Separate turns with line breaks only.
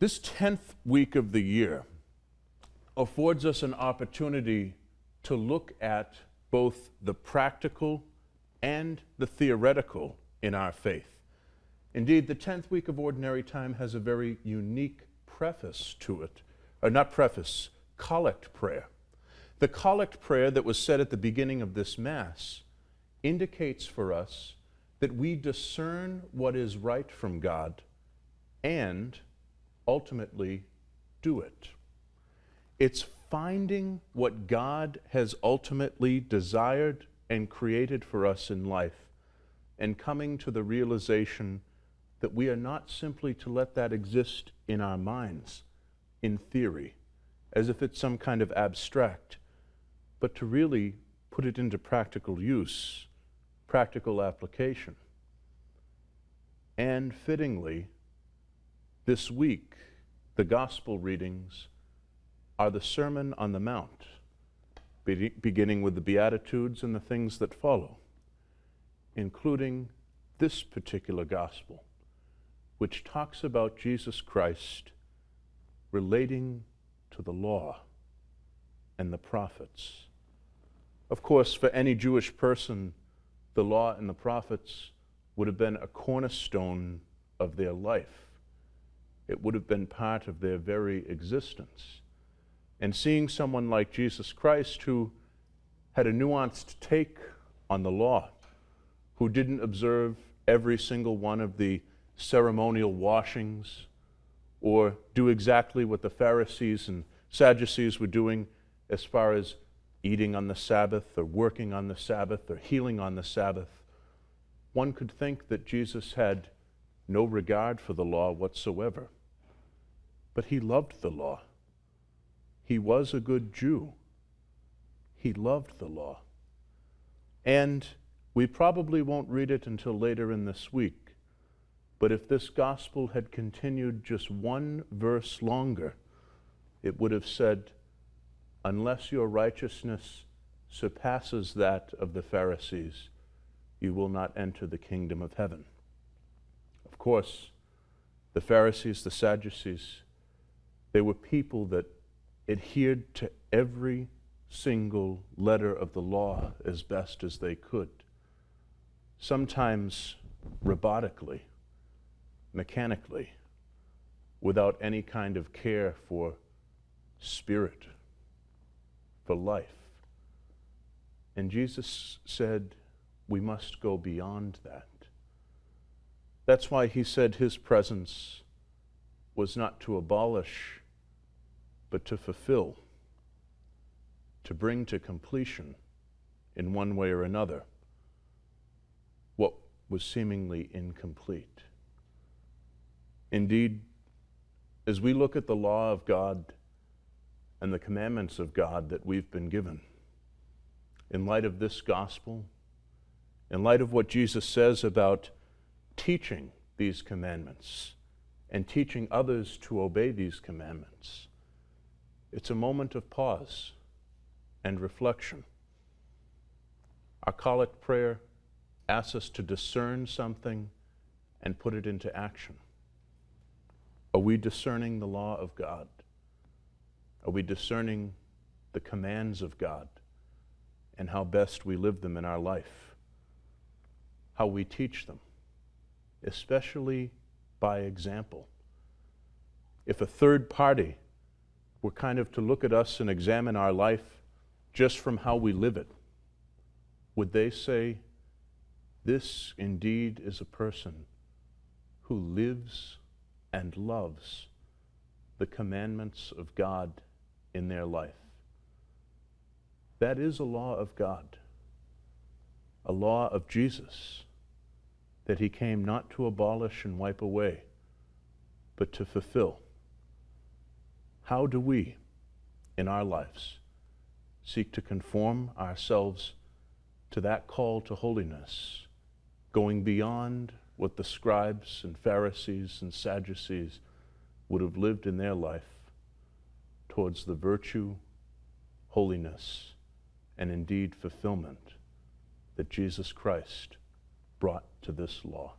This 10th week of the year affords us an opportunity to look at both the practical and the theoretical in our faith. Indeed, the 10th week of Ordinary Time has a very unique preface to it, or not preface, collect prayer. The collect prayer that was said at the beginning of this Mass indicates for us that we discern what is right from God and ultimately do it. It's finding what God has ultimately desired and created for us in life and coming to the realization that we are not simply to let that exist in our minds, in theory, as if it's some kind of abstract, but to really put it into practical use, practical application. And fittingly, this week, the Gospel readings are the Sermon on the Mount, beginning with the Beatitudes and the things that follow, including this particular Gospel, which talks about Jesus Christ relating to the law and the prophets. Of course, for any Jewish person, the law and the prophets would have been a cornerstone of their life. It would have been part of their very existence. And seeing someone like Jesus Christ, who had a nuanced take on the law, who didn't observe every single one of the ceremonial washings, or do exactly what the Pharisees and Sadducees were doing as far as eating on the Sabbath, or working on the Sabbath, or healing on the Sabbath, one could think that Jesus had no regard for the law whatsoever. But he loved the law. He was a good Jew. He loved the law. And we probably won't read it until later in this week, but if this gospel had continued just one verse longer, it would have said, "Unless your righteousness surpasses that of the Pharisees, you will not enter the kingdom of heaven." Of course, the Pharisees, the Sadducees, they were people that adhered to every single letter of the law as best as they could, sometimes robotically, mechanically, without any kind of care for spirit, for life. And Jesus said, we must go beyond that. That's why he said his presence was not to abolish, but to fulfill, to bring to completion in one way or another what was seemingly incomplete. Indeed, as we look at the law of God and the commandments of God that we've been given, in light of this gospel, in light of what Jesus says about teaching these commandments and teaching others to obey these commandments, it's a moment of pause and reflection. Our collect prayer asks us to discern something and put it into action. Are we discerning the law of God? Are we discerning the commands of God and how best we live them in our life? How we teach them, especially by example. If a third party were kind of to look at us and examine our life just from how we live it, would they say, this indeed is a person who lives and loves the commandments of God in their life? That is a law of God, a law of Jesus, that he came not to abolish and wipe away, but to fulfill. How do we, in our lives, seek to conform ourselves to that call to holiness, going beyond what the scribes and Pharisees and Sadducees would have lived in their life, towards the virtue, holiness, and indeed fulfillment that Jesus Christ brought to this law?